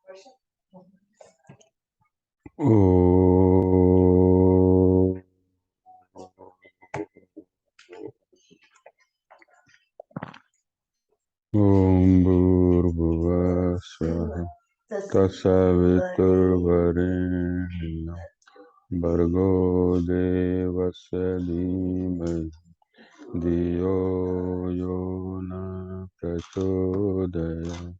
ॐ भूर्भुवः स्वः तत्सवितुर्वरेण्यं भर्गो देवस्य धीमहि धियो यो न प्रचोदयात्।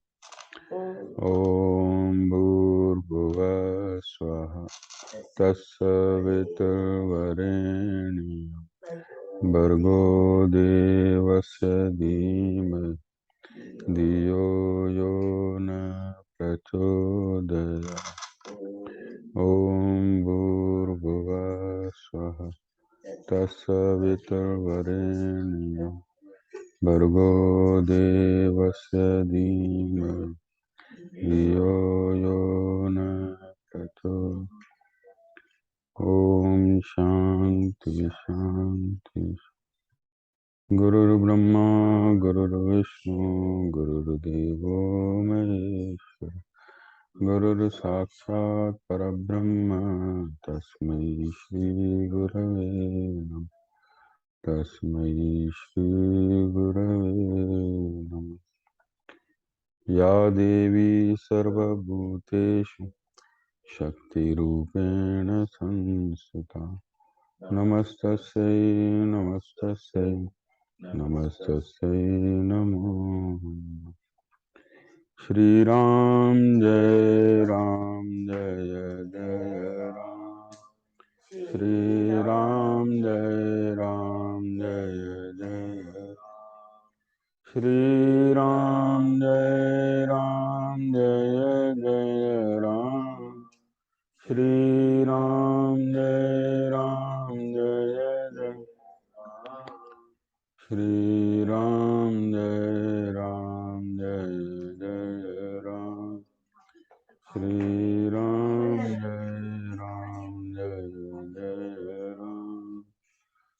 ॐ भूर्भुवः स्वः तत्सवितुर्वरेण्यं भर्गो देवस्य धीमहि धियो यो न प्रचोदयात्। ॐ भूर्भुवः स्वः तत्सवितुर्वरेण्यं भर्गो देवस्य धीमहि धियो यो न प्रचोदयात्। ॐ शान्ति शान्ति। गुरुर्ब्रह्मा गुरुर्विष्णु गुरुर्देवो महेश्वर गुरुर्साक्षात् परब्रह्म तस्मै श्री गुरवे नमः। तस्मै श्री गुरवे नमः। या देवी सर्वभूतेषु शक्तिरूपेण संस्थिता नमस्तस्यै नमस्तस्यै नमस्तस्यै नमो नमः। श्री राम जय जय राम। श्री राम जय जय राम। श्री राम जय जय राम। श्री राम जय जय राम। श्री राम जय जय राम। श्री राम जय जय राम। श्री राम जय जय राम।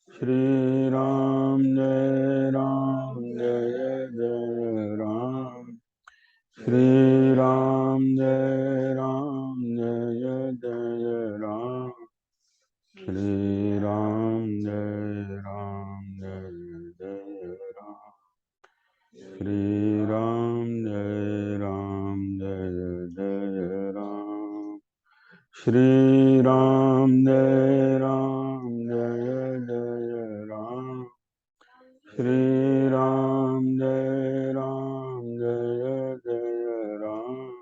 श्री राम जय जय राम। श्री राम जय जय राम। श्री राम जय जय राम। श्री राम जय जय राम।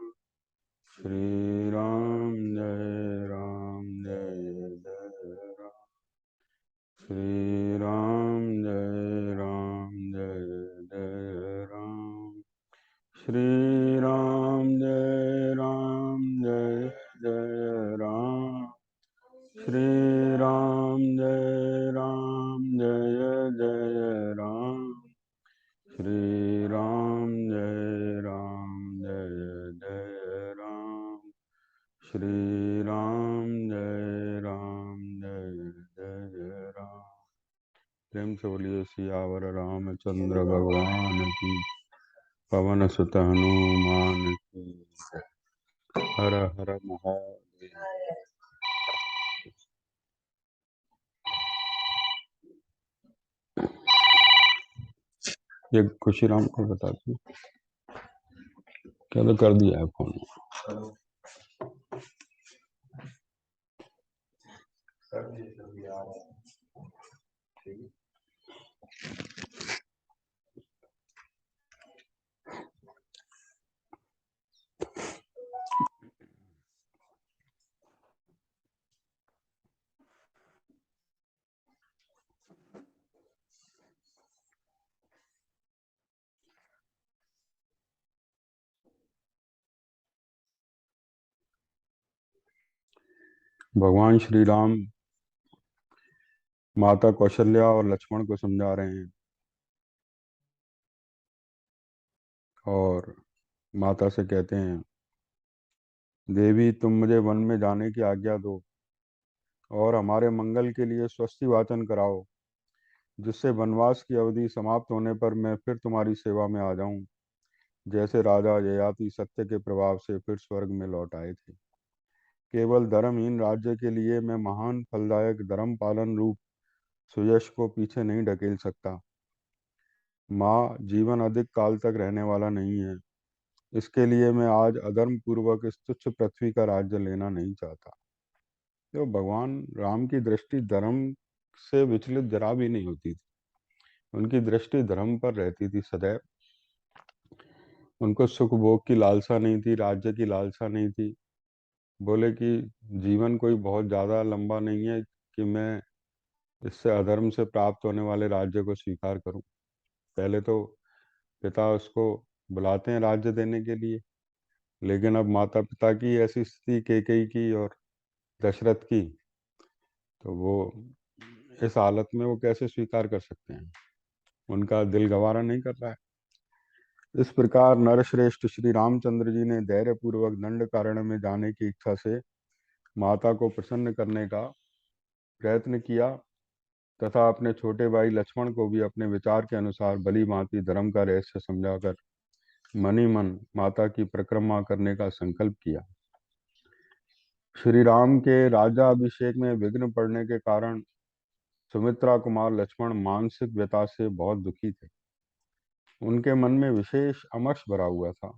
श्री राम जय जय राम। श्री राम जय जय राम। श्री राम जय जय राम। श्री राम जय जय राम। श्री राम जय जय राम। श्री राम जय जय राम। श्री राम जय जय राम। प्रेम से बोलिए सियावर रामचंद्र भगवान की, पवन सुत हनुमान की जय। हर हर महादेव। ये खुशी राम को बता दी क्या तो कर दिया है फोन। भगवान श्री राम माता कौशल्या और लक्ष्मण को समझा रहे हैं और माता से कहते हैं, देवी तुम मुझे वन में जाने की आज्ञा दो और हमारे मंगल के लिए स्वस्ति वाचन कराओ, जिससे वनवास की अवधि समाप्त होने पर मैं फिर तुम्हारी सेवा में आ जाऊं। जैसे राजा ययाति सत्य के प्रभाव से फिर स्वर्ग में लौट आए थे। केवल धर्महीन राज्य के लिए मैं महान फलदायक धर्म पालन रूप सुयश को पीछे नहीं ढकेल सकता। माँ, जीवन अधिक काल तक रहने वाला नहीं है। इसके लिए मैं आज अधर्म पूर्वक इस तुच्छ पृथ्वी का राज्य लेना नहीं चाहता। तो भगवान राम की दृष्टि धर्म से विचलित जरा भी नहीं होती थी। उनकी दृष्टि धर्म पर रहती थी सदैव। उनको सुख भोग की लालसा नहीं थी, राज्य की लालसा नहीं थी। बोले कि जीवन कोई बहुत ज़्यादा लंबा नहीं है कि मैं इससे अधर्म से प्राप्त होने वाले राज्य को स्वीकार करूं। पहले तो पिता उसको बुलाते हैं राज्य देने के लिए, लेकिन अब माता पिता की ऐसी स्थिति, कैकेयी की और दशरथ की, तो वो इस हालत में वो कैसे स्वीकार कर सकते हैं। उनका दिल गवारा नहीं कर रहा है। इस प्रकार नरश्रेष्ठ श्री रामचंद्र जी ने धैर्य पूर्वक दंड कारण्य में जाने की इच्छा से माता को प्रसन्न करने का प्रयत्न किया, तथा अपने छोटे भाई लक्ष्मण को भी अपने विचार के अनुसार भली भांति धर्म का रहस्य समझाकर मन ही मन माता की परिक्रमा करने का संकल्प किया। श्री राम के राजा अभिषेक में विघ्न पड़ने के कारण सुमित्रा कुमार लक्ष्मण मानसिक व्यथा से बहुत दुखी थे। उनके मन में विशेष अमर्ष भरा हुआ था।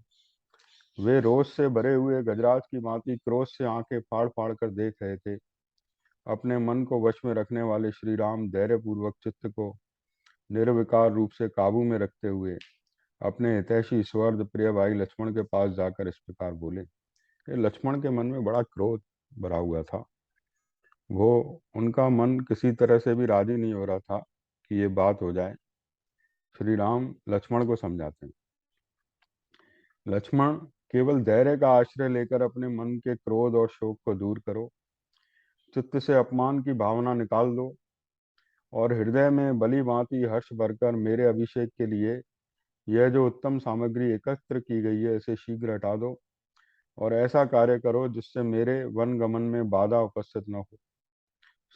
वे रोष से भरे हुए गजराज की भांति क्रोध से आंखें फाड़ फाड़ कर देख रहे थे। अपने मन को वश में रखने वाले श्री राम धैर्य पूर्वक चित्त को निर्विकार रूप से काबू में रखते हुए अपने हितैषी स्वर्द प्रिय भाई लक्ष्मण के पास जाकर इस प्रकार बोले। ये लक्ष्मण के मन में बड़ा क्रोध भरा हुआ था। वो उनका मन किसी तरह से भी राजी नहीं हो रहा था कि ये बात हो जाए। श्री राम लक्ष्मण को समझाते हैं, लक्ष्मण, केवल धैर्य का आश्रय लेकर अपने मन के क्रोध और शोक को दूर करो। चित्त से अपमान की भावना निकाल दो और हृदय में भली भांति हर्ष भरकर मेरे अभिषेक के लिए यह जो उत्तम सामग्री एकत्र की गई है इसे शीघ्र हटा दो और ऐसा कार्य करो जिससे मेरे वन गमन में बाधा उपस्थित न हो।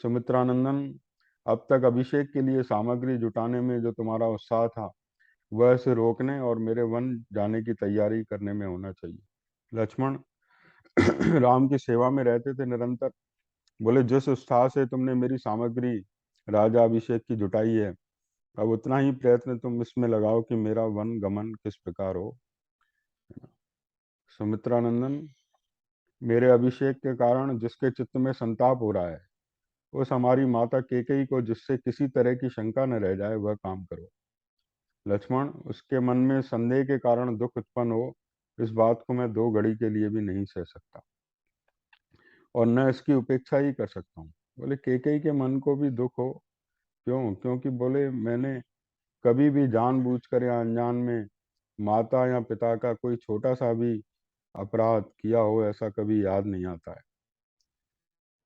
सुमित्रानंदन, अब तक अभिषेक के लिए सामग्री जुटाने में जो तुम्हारा उत्साह था वह इसे रोकने और मेरे वन जाने की तैयारी करने में होना चाहिए। लक्ष्मण राम की सेवा में रहते थे निरंतर। बोले, जिस उत्साह से तुमने मेरी सामग्री राजा अभिषेक की जुटाई है, अब उतना ही प्रयत्न तुम इसमें लगाओ कि मेरा वन गमन किस प्रकार हो। सुमित्रानंदन, मेरे अभिषेक के कारण जिसके चित्त में संताप हो रहा है उस हमारी माता केकई को जिससे किसी तरह की शंका न रह जाए वह काम करो। लक्ष्मण, उसके मन में संदेह के कारण दुख उत्पन्न हो, इस बात को मैं 2 घड़ी के लिए भी नहीं सह सकता और न इसकी उपेक्षा ही कर सकता हूँ। बोले, केकई के मन को भी दुख हो? क्यों? क्योंकि बोले, मैंने कभी भी जानबूझकर या अनजान में माता या पिता का कोई छोटा सा भी अपराध किया हो ऐसा कभी याद नहीं आता है।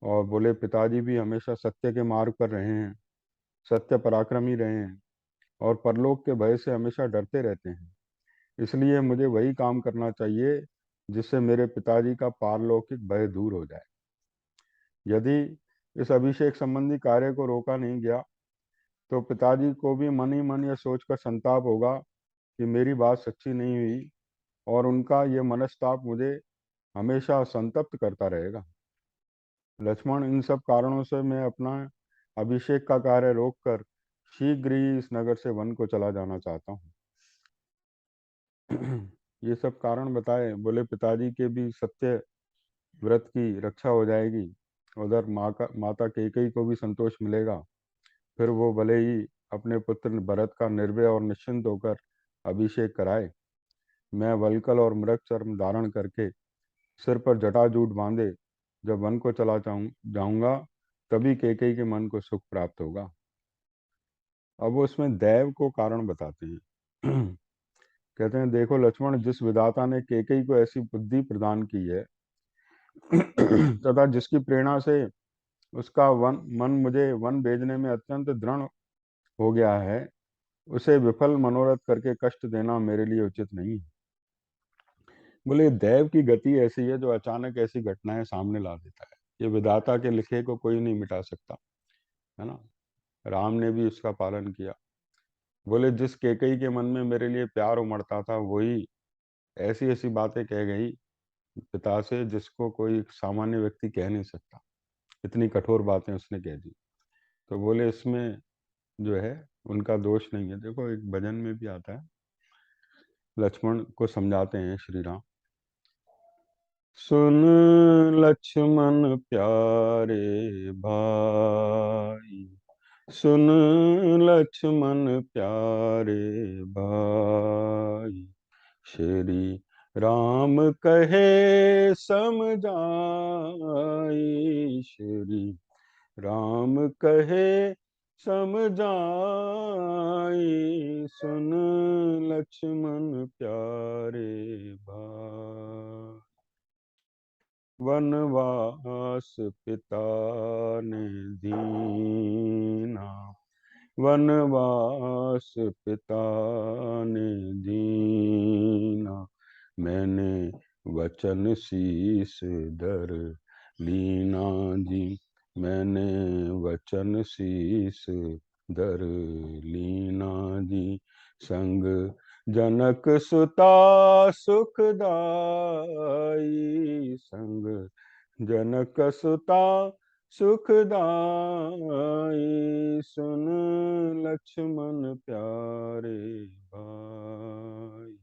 और बोले, पिताजी भी हमेशा सत्य के मार्ग पर रहे हैं, सत्य पराक्रमी रहे हैं और परलोक के भय से हमेशा डरते रहते हैं। इसलिए मुझे वही काम करना चाहिए जिससे मेरे पिताजी का पारलौकिक भय दूर हो जाए। यदि इस अभिषेक संबंधी कार्य को रोका नहीं गया तो पिताजी को भी मन ही मन यह सोचकर संताप होगा कि मेरी बात सच्ची नहीं हुई और उनका यह मनस्ताप मुझे हमेशा संतप्त करता रहेगा। लक्ष्मण, इन सब कारणों से मैं अपना अभिषेक का कार्य रोककर शीघ्र ही इस नगर से वन को चला जाना चाहता हूँ। ये सब कारण बताए। बोले, पिताजी के भी सत्य व्रत की रक्षा हो जाएगी, उधर माता कैकेयी को भी संतोष मिलेगा। फिर वो भले ही अपने पुत्र भरत का निर्भय और निश्चिंत होकर अभिषेक कराए। मैं वल्कल और मृग चर्म धारण करके सिर पर जटाजूट बांधे जब वन को चला जाऊंगा, तभी कैकेयी के मन को सुख प्राप्त होगा। अब वो इसमें दैव को कारण बताते हैं। कहते हैं, देखो लक्ष्मण, जिस विधाता ने कैकेयी को ऐसी बुद्धि प्रदान की है तथा जिसकी प्रेरणा से उसका मन मुझे वन भेजने में अत्यंत दृढ़ हो गया है, उसे विफल मनोरथ करके कष्ट देना मेरे लिए उचित नहीं है। बोले, दैव की गति ऐसी है जो अचानक ऐसी घटनाएं सामने ला देता है। ये विधाता के लिखे को कोई नहीं मिटा सकता, है ना। राम ने भी उसका पालन किया। बोले, जिस कैकेयी के मन में मेरे लिए प्यार उमड़ता था वही ऐसी ऐसी बातें कह गई पिता से जिसको कोई सामान्य व्यक्ति कह नहीं सकता। इतनी कठोर बातें उसने कह दी। तो बोले इसमें जो है उनका दोष नहीं है। देखो एक भजन में भी आता है, लक्ष्मण को समझाते हैं श्री राम, सुन लक्ष्मण प्यारे भाई, सुन लक्ष्मण प्यारे भाई, श्री राम कहे समझाई, श्री राम कहे समझाई, सुन लक्ष्मण प्यारे भाई, वनवास पिता ने दीना, वनवास पिता ने दीना, मैंने वचन शीस धर लीना जी, मैंने वचन शीस धर लीना जी, संग जनक सुता सुखदाई, संग जनक सुता सुखदाई, सुन लक्ष्मण प्यारे भाई,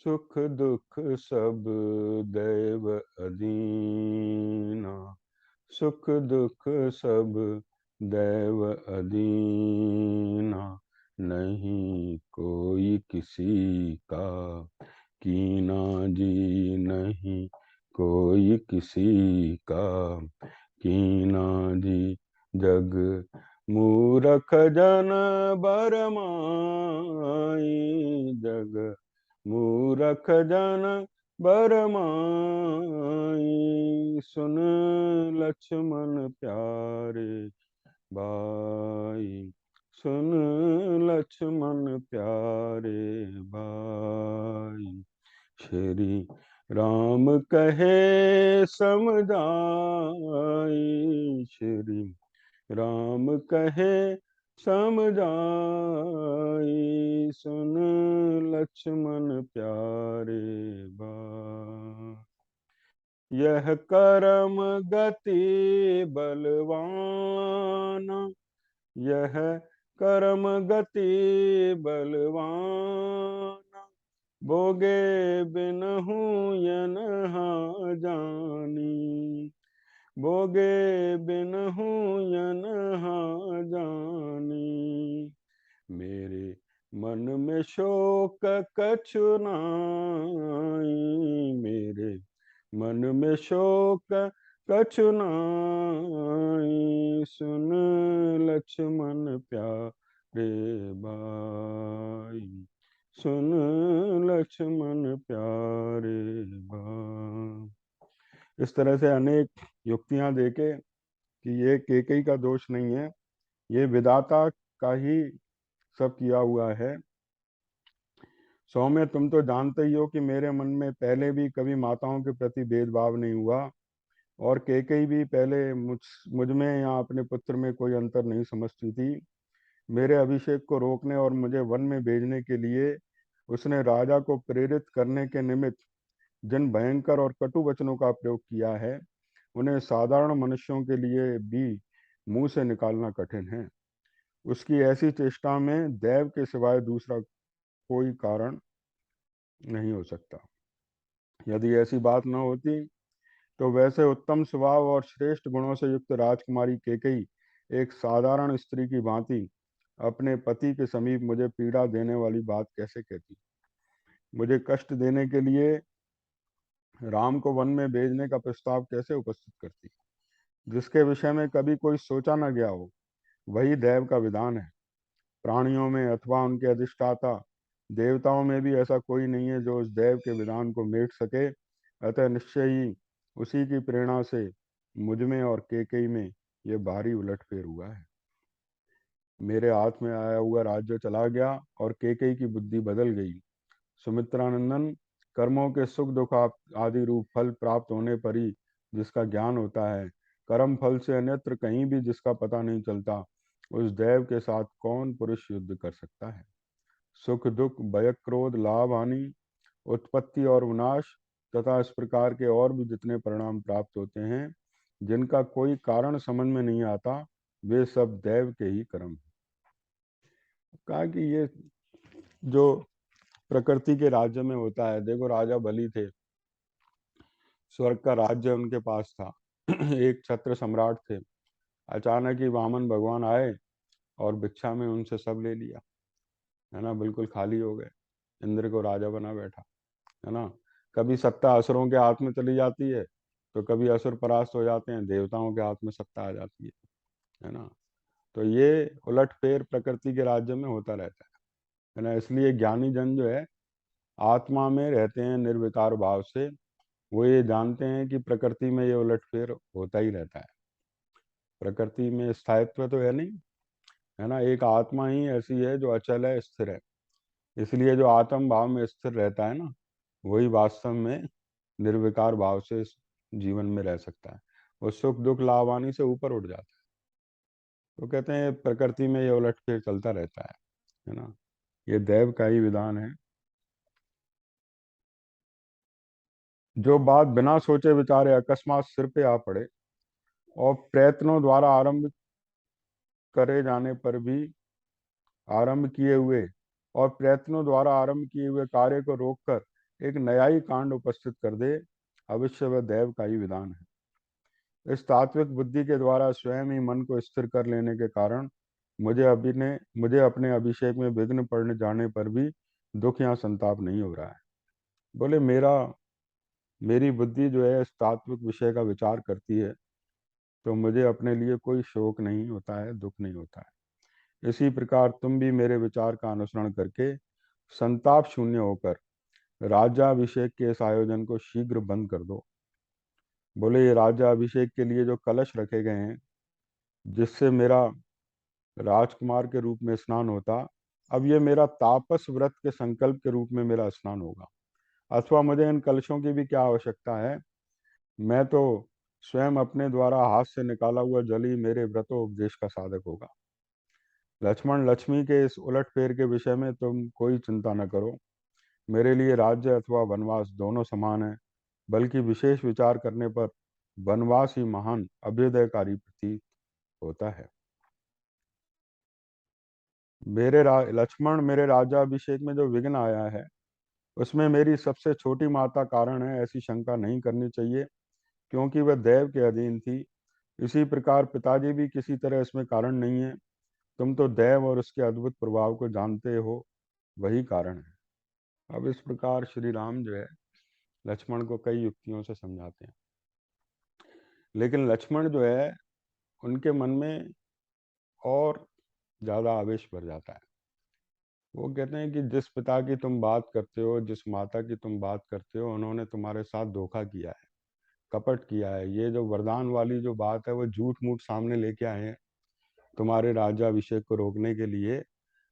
सुख दुख सब दैव अधीना, सुख दुख सब दैव अधीना, नहीं कोई किसी का कीना जी, नहीं कोई किसी का कीना जी, जग मूरख जन बरमाई, जग मूरख जन बरमाई, सुन लक्ष्मण प्यारे भाई, सुन लक्ष्मण प्यारे भाई, श्री राम कहे समझाई, श्री राम कहे समझाई, सुन लक्ष्मण प्यारे भाई, यह कर्म गति बलवाना, यह कर्म गति बलवाना, भोगे बिनहु यनहा जानी, भोगे बिनहु यनहा जानी, मेरे मन में शोक कछु नाई, मेरे मन में शोक कछु नाई, सुन लक्ष्मण प्यारे भाई, सुन लक्ष्मण प्यारे भाई। इस तरह से अनेक युक्तियां देके कि ये केकई का दोष नहीं है, ये विधाता का ही सब किया हुआ है। सौम्य तुम तो जानते ही हो कि मेरे मन में पहले भी कभी माताओं के प्रति भेदभाव नहीं हुआ, और केकई भी पहले मुझ में या अपने पुत्र में कोई अंतर नहीं समझती थी। मेरे अभिषेक को रोकने और मुझे वन में भेजने के लिए उसने राजा को प्रेरित करने के निमित्त जिन भयंकर और कटु वचनों का प्रयोग किया है, उन्हें साधारण मनुष्यों के लिए भी मुंह से निकालना कठिन है। उसकी ऐसी चेष्टा में दैव के सिवाय दूसरा कोई कारण नहीं हो सकता। यदि ऐसी बात न होती तो वैसे उत्तम स्वभाव और श्रेष्ठ गुणों से युक्त राजकुमारी केकई एक साधारण स्त्री की भांति अपने पति के समीप मुझे पीड़ा देने वाली बात कैसे कहती, मुझे कष्ट देने के लिए राम को वन में भेजने का प्रस्ताव कैसे उपस्थित करती, जिसके विषय में कभी कोई सोचा न गया हो। वही दैव का विधान है। प्राणियों में अथवा उनके अधिष्ठाता देवताओं में भी ऐसा कोई नहीं है जो उस दैव के विधान को मेट सके। अतः निश्चय ही उसी की प्रेरणा से मुझ में और केकई में यह भारी उलटफेर हुआ है। मेरे हाथ में आया हुआ राज्य चला गया और केकई की बुद्धि बदल गई। सुमित्रानंदन, कर्मों के सुख दुख आदि रूप फल प्राप्त होने पर ही जिसका ज्ञान होता है, कर्म फल से अन्यत्र कहीं भी जिसका पता नहीं चलता, उस दैव के साथ कौन पुरुष युद्ध कर सकता है। सुख दुख भय क्रोध लाभ हानि उत्पत्ति और विनाश तथा इस प्रकार के और भी जितने परिणाम प्राप्त होते हैं जिनका कोई कारण समझ में नहीं आता, वे सब दैव के ही कर्म हैं। कहा कि ये जो प्रकृति के राज्य में होता है, देखो राजा बलि थे, स्वर्ग का राज्य उनके पास था एक छत्र सम्राट थे। अचानक ही वामन भगवान आए और भिक्षा में उनसे सब ले लिया, है ना, बिल्कुल खाली हो गए। इंद्र को राजा बना बैठा, है ना। कभी सत्ता असुरों के हाथ में चली जाती है, तो कभी असुर परास्त हो जाते हैं, देवताओं के हाथ में सत्ता आ जाती है ना। तो ये उलट फेर प्रकृति के राज्य में होता रहता है ना। इसलिए ज्ञानी जन जो है आत्मा में रहते हैं निर्विकार भाव से, वो ये जानते हैं कि प्रकृति में ये उलटफेर होता ही रहता है। प्रकृति में स्थायित्व तो है नहीं, है ना। एक आत्मा ही ऐसी है जो अचल है, स्थिर है। इसलिए जो आत्म भाव में स्थिर रहता है ना, वही वास्तव में निर्विकार भाव से इस जीवन में रह सकता है। वो सुख दुख लाभानी से ऊपर उठ जाता है। तो कहते हैं प्रकृति में ये उलटफेर चलता रहता है ना। ये दैव का ही विधान है। जो बात बिना सोचे विचारे अकस्मात सिर पे आ पड़े और प्रयत्नों द्वारा करे जाने पर भी आरंभ किए हुए और प्रयत्नों द्वारा आरंभ किए हुए कार्य को रोककर एक नया ही कांड उपस्थित कर दे, अवश्य वह दैव का ही विधान है। इस तात्विक बुद्धि के द्वारा स्वयं ही मन को स्थिर कर लेने के कारण मुझे अपने अभिषेक में विघ्न पड़ने जाने पर भी दुख या संताप नहीं हो रहा है। बोले मेरी बुद्धि जो है इस तात्विक विषय का विचार करती है, तो मुझे अपने लिए कोई शोक नहीं होता है, दुख नहीं होता है। इसी प्रकार तुम भी मेरे विचार का अनुसरण करके संताप शून्य होकर राज्याभिषेक के इस आयोजन को शीघ्र बंद कर दो। बोले ये राज्याभिषेक के लिए जो कलश रखे गए हैं, जिससे मेरा राजकुमार के रूप में स्नान होता, अब ये मेरा तापस व्रत के संकल्प के रूप में मेरा स्नान होगा। अथवा मुझे इन कलशों की भी क्या आवश्यकता है, मैं तो स्वयं अपने द्वारा हाथ से निकाला हुआ जल ही मेरे व्रतोपदेश का साधक होगा। लक्ष्मण, लक्ष्मी के इस उलटफेर के विषय में तुम कोई चिंता न करो। मेरे लिए राज्य अथवा वनवास दोनों समान है, बल्कि विशेष विचार करने पर वनवास ही महान अभ्युदयकारी प्रतीत होता है। लक्ष्मण, मेरे राज्याभिषेक में जो विघ्न आया है उसमें मेरी सबसे छोटी माता कारण है, ऐसी शंका नहीं करनी चाहिए, क्योंकि वह देव के अधीन थी। इसी प्रकार पिताजी भी किसी तरह इसमें कारण नहीं है। तुम तो देव और उसके अद्भुत प्रभाव को जानते हो, वही कारण है। अब इस प्रकार श्री राम जो है लक्ष्मण को कई युक्तियों से समझाते हैं, लेकिन लक्ष्मण जो है उनके मन में और ज्यादा आवेश भर जाता है। वो कहते हैं कि जिस पिता की तुम बात करते हो, जिस माता की तुम बात करते हो, उन्होंने तुम्हारे साथ धोखा किया है, कपट किया है। ये जो वरदान वाली जो बात है वो झूठ मूठ सामने लेके आए हैं तुम्हारे राज्याभिषेक को रोकने के लिए।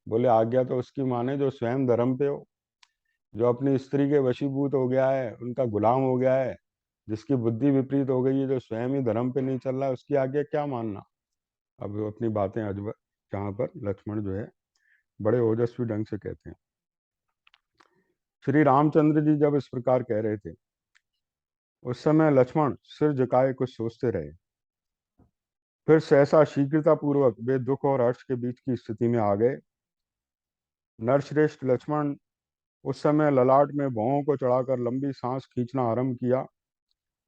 बोले आज्ञा तो उसकी माने जो स्वयं धर्म पे हो, जो अपनी स्त्री के वशीभूत हो गया है, उनका गुलाम हो गया है, जिसकी बुद्धि विपरीत हो गई है, जो स्वयं ही धर्म पे नहीं चल रहा है, उसकी आज्ञा क्या मानना। अब वो अपनी बातें अजब जहाँ पर लक्ष्मण जो है बड़े ओजस्वी ढंग से कहते हैं। श्री रामचंद्र जी जब इस प्रकार कह रहे थे, उस समय लक्ष्मण सिर झुकाए कुछ सोचते रहे। फिर सहसा शीघ्रता पूर्वक वे दुख और हर्ष के बीच की स्थिति में आ गए। नरश्रेष्ठ लक्ष्मण उस समय ललाट में भौहों को चढ़ाकर लंबी सांस खींचना आरंभ किया,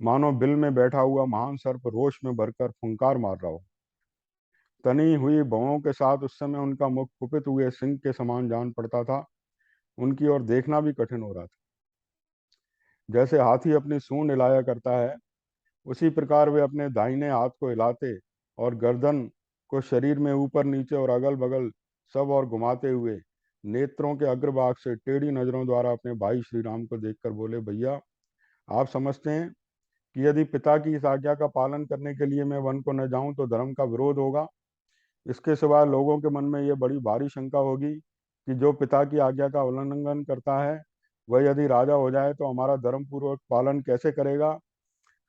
मानो बिल में बैठा हुआ महान सर्प रोष में भरकर फुंकार मार रहा हो। तनी हुई भौहों के साथ उस समय उनका मुख कुपित हुए सिंह के समान जान पड़ता था। उनकी ओर देखना भी कठिन हो रहा था। जैसे हाथी अपनी सूंड हिलाया करता है, उसी प्रकार वे अपने दाहिने हाथ को हिलाते और गर्दन को शरीर में ऊपर नीचे और अगल बगल सब और घुमाते हुए नेत्रों के अग्रभाग से टेढ़ी नजरों द्वारा अपने भाई श्री राम को देखकर बोले, भैया आप समझते हैं कि यदि पिता की इस आज्ञा का पालन करने के लिए मैं वन को न जाऊं तो धर्म का विरोध होगा। इसके सिवाय लोगों के मन में यह बड़ी भारी शंका होगी कि जो पिता की आज्ञा का उल्लंघन करता है वह यदि राजा हो जाए तो हमारा धर्म पूर्वक पालन कैसे करेगा।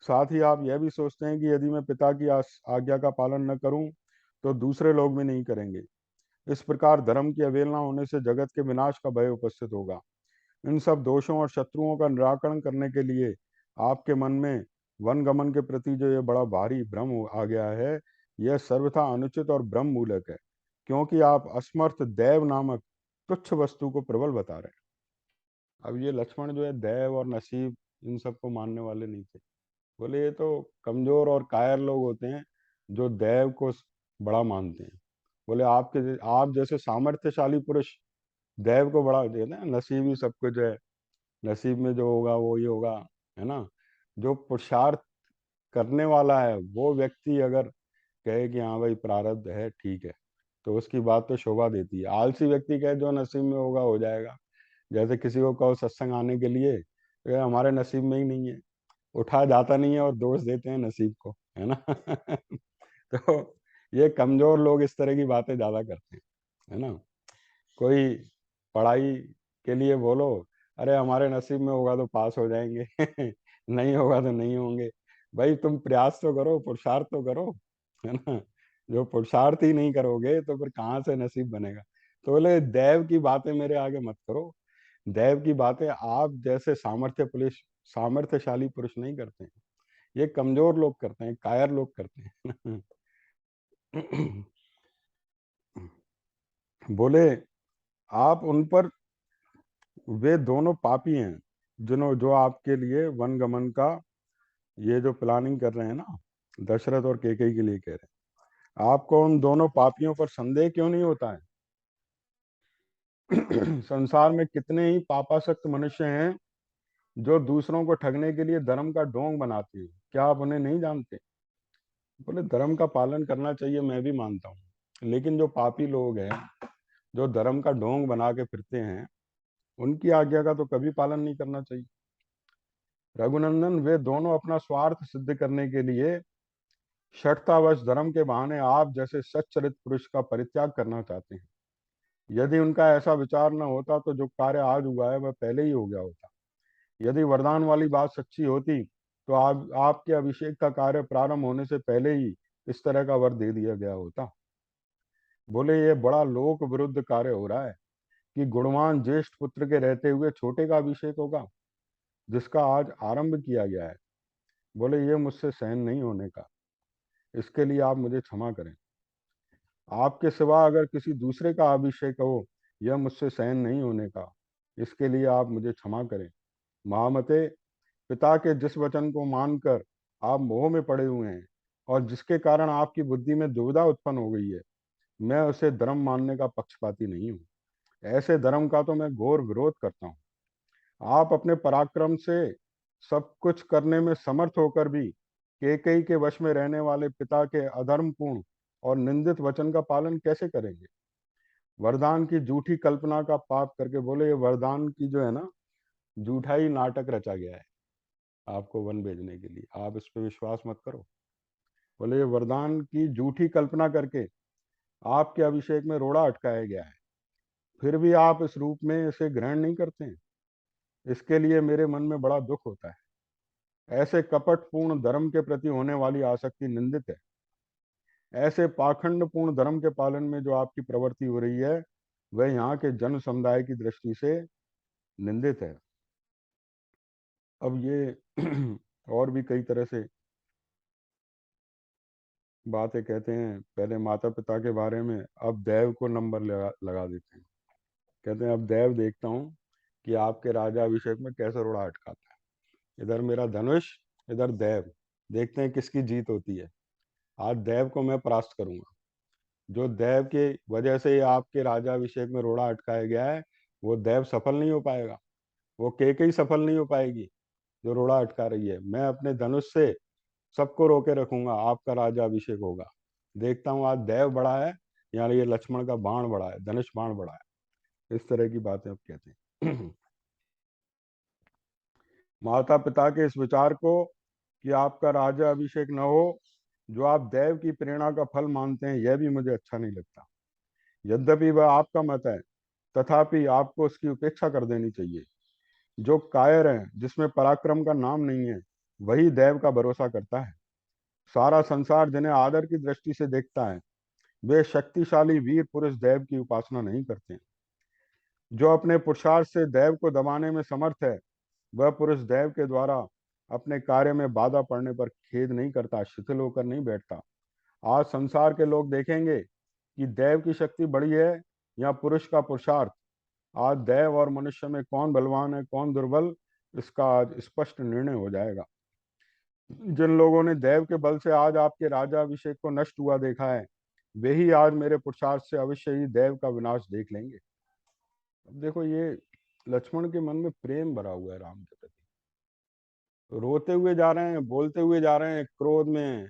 साथ ही आप यह भी सोचते हैं कि यदि मैं पिता की आज्ञा का पालन न करूं तो दूसरे लोग भी नहीं करेंगे। इस प्रकार धर्म की अवहेलना होने से जगत के विनाश का भय उपस्थित होगा। इन सब दोषों और शत्रुओं का निराकरण करने के लिए आपके मन में वन गमन के प्रति जो ये बड़ा भारी भ्रम आ गया है, यह सर्वथा अनुचित और भ्रम मूलक है, क्योंकि आप असमर्थ दैव नामक तुच्छ वस्तु को प्रबल बता रहे हैं। अब ये लक्ष्मण जो है दैव और नसीब इन सबको मानने वाले नहीं थे। बोले ये तो कमजोर और कायर लोग होते हैं जो दैव को बड़ा मानते हैं। बोले आप जैसे सामर्थ्यशाली पुरुष दैव को बड़ा देते हैं, नसीब ही सब कुछ है, नसीब में जो होगा वो ही होगा, है ना। जो पुरुषार्थ करने वाला है वो व्यक्ति अगर कहे कि हाँ भाई प्रारब्ध है ठीक है, तो उसकी बात तो शोभा देती है। आलसी व्यक्ति कहे जो नसीब में होगा हो जाएगा, जैसे किसी को कहो सत्संग आने के लिए, तो ये हमारे नसीब में ही नहीं है, उठा जाता नहीं है और दोष देते हैं नसीब को, है ना। तो ये कमजोर लोग इस तरह की बातें ज्यादा करते हैं, है ना। कोई पढ़ाई के लिए बोलो, अरे हमारे नसीब में होगा तो पास हो जाएंगे, नहीं होगा तो नहीं होंगे। भाई तुम प्रयास तो करो, पुरुषार्थ तो करो, है ना। जो पुरुषार्थ ही नहीं करोगे तो फिर कहाँ से नसीब बनेगा। तो बोले दैव की बातें मेरे आगे मत करो। दैव की बातें आप जैसे सामर्थ्यशाली पुरुष नहीं करते हैं, ये कमजोर लोग करते हैं, कायर लोग करते हैं। बोले आप उन पर, वे दोनों पापी हैं जो आपके लिए वन गमन का ये जो प्लानिंग कर रहे हैं ना, दशरथ और कैकेयी के लिए कह रहे हैं। आपको उन दोनों पापियों पर संदेह क्यों नहीं होता है? संसार में कितने ही पापासक्त मनुष्य हैं जो दूसरों को ठगने के लिए धर्म का ढोंग बनाते हैं, क्या आप उन्हें नहीं जानते? बोले धर्म का पालन करना चाहिए, मैं भी मानता हूँ, लेकिन जो पापी लोग हैं जो धर्म का ढोंग बना के फिरते हैं, उनकी आज्ञा का तो कभी पालन नहीं करना चाहिए। रघुनंदन, वे दोनों अपना स्वार्थ सिद्ध करने के लिए शठतावश धर्म के बहाने आप जैसे सच्चरित पुरुष का परित्याग करना चाहते हैं। यदि उनका ऐसा विचार न होता तो जो कार्य आज हुआ है वह पहले ही हो गया होता। यदि वरदान वाली बात सच्ची होती तो आपके अभिषेक का कार्य प्रारंभ होने से पहले ही इस तरह का वर दे दिया गया होता। बोले ये बड़ा लोक विरुद्ध कार्य हो रहा है कि गुणवान ज्येष्ठ पुत्र के रहते हुए छोटे का अभिषेक होगा, जिसका आज आरंभ किया गया है। बोले ये मुझसे सहन नहीं होने का, इसके लिए आप मुझे क्षमा करें। आपके सिवा अगर किसी दूसरे का अभिषेक हो, यह मुझसे सहन नहीं होने का, इसके लिए आप मुझे क्षमा करें। महामते, पिता के जिस वचन को मानकर आप मोह में पड़े हुए हैं और जिसके कारण आपकी बुद्धि में दुविधा उत्पन्न हो गई है, मैं उसे धर्म मानने का पक्षपाती नहीं हूँ। ऐसे धर्म का तो मैं घोर विरोध करता हूँ। आप अपने पराक्रम से सब कुछ करने में समर्थ होकर भी कैकेयी के वश में रहने वाले पिता के अधर्मपूर्ण और निंदित वचन का पालन कैसे करेंगे? वरदान की झूठी कल्पना का पाप करके, बोले ये वरदान की जो है ना, झूठा ही नाटक रचा गया है आपको वन भेजने के लिए, आप इस पर विश्वास मत करो। बोले ये वरदान की झूठी कल्पना करके आपके अभिषेक में रोड़ा अटकाया गया है, फिर भी आप इस रूप में इसे ग्रहण नहीं करते हैं। इसके लिए मेरे मन में बड़ा दुख होता है। ऐसे कपट पूर्ण धर्म के प्रति होने वाली आसक्ति निंदित है। ऐसे पाखंड पूर्ण धर्म के पालन में जो आपकी प्रवृत्ति हो रही है, वह यहाँ के जन समुदाय की दृष्टि से निंदित है। अब ये और भी कई तरह से बातें कहते हैं। पहले माता पिता के बारे में, अब देव को नंबर लगा देते हैं। कहते हैं अब देव देखता हूँ कि आपके राजा अभिषेक में कैसे रोड़ा अटकाता है। इधर मेरा धनुष, इधर देव, देखते हैं किसकी जीत होती है। आज देव को मैं परास्त करूंगा। जो देव के वजह से आपके राजा अभिषेक में रोड़ा अटकाया गया है, वो देव सफल नहीं हो पाएगा, वो कैकेयी सफल नहीं हो पाएगी जो रोड़ा अटका रही है। मैं अपने धनुष से सबको रोके रखूंगा, आपका राजा अभिषेक होगा। देखता हूँ आज देव बड़ा है या ये लक्ष्मण का बाण बड़ा है, धनुष बाण बड़ा है। इस तरह की बातें अब कहते हैं। माता पिता के इस विचार को कि आपका राजा अभिषेक न हो, जो आप देव की प्रेरणा का फल मानते हैं, यह भी मुझे अच्छा नहीं लगता। यद्यपि वह आपका मत है, तथापि आपको उसकी उपेक्षा कर देनी चाहिए। जो कायर है, जिसमें पराक्रम का नाम नहीं है, वही देव का भरोसा करता है। सारा संसार जिन्हें आदर की दृष्टि से देखता है, वे शक्तिशाली वीर पुरुष देव की उपासना नहीं करते। जो अपने पुरुषार्थ से दैव को दबाने में समर्थ है, वह पुरुष दैव के द्वारा अपने कार्य में बाधा पड़ने पर खेद नहीं करता, शिथिल होकर नहीं बैठता। आज संसार के लोग देखेंगे कि दैव की शक्ति बड़ी है या पुरुष का पुरुषार्थ। आज दैव और मनुष्य में कौन बलवान है कौन दुर्बल, इसका आज स्पष्ट निर्णय हो जाएगा। जिन लोगों ने दैव के बल से आज आपके राजा अभिषेक को नष्ट हुआ देखा है, वे ही आज मेरे पुरुषार्थ से अवश्य ही दैव का विनाश देख लेंगे। अब देखो, ये लक्ष्मण के मन में प्रेम भरा हुआ है राम के प्रति। रोते हुए जा रहे हैं, बोलते हुए जा रहे हैं क्रोध में,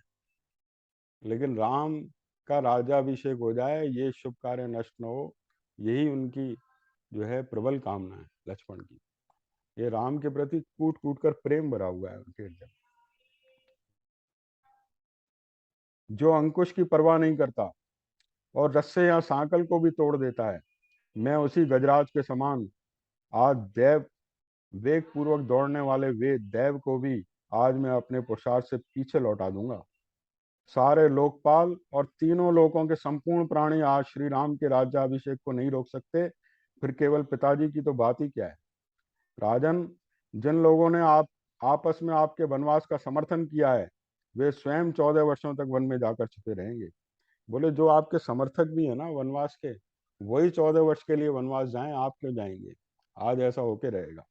लेकिन राम का राज्याभिषेक हो जाए, ये शुभ कार्य नष्ट न हो, यही उनकी जो है प्रबल कामना है लक्ष्मण की। ये राम के प्रति कूट कूट कर प्रेम भरा हुआ है उनके हृदय। जो अंकुश की परवाह नहीं करता और रस्से या सांकल को भी तोड़ देता है, मैं उसी गजराज के समान आज दैव वेग पूर्वक दौड़ने वाले वे दैव को भी आज मैं अपने पुरुषार्थ से पीछे लौटा दूंगा। सारे लोकपाल और तीनों लोकों के संपूर्ण प्राणी आज श्री राम के राज्याभिषेक को नहीं रोक सकते, फिर केवल पिताजी की तो बात ही क्या है। राजन, जिन लोगों ने आपस में आपके वनवास का समर्थन किया है, वे स्वयं 14 वर्षों तक वन में जाकर छिपे रहेंगे। बोले, जो आपके समर्थक भी है ना वनवास के, वही 14 वर्ष के लिए वनवास जाएं, आप क्यों जाएंगे। आज ऐसा होके रहेगा।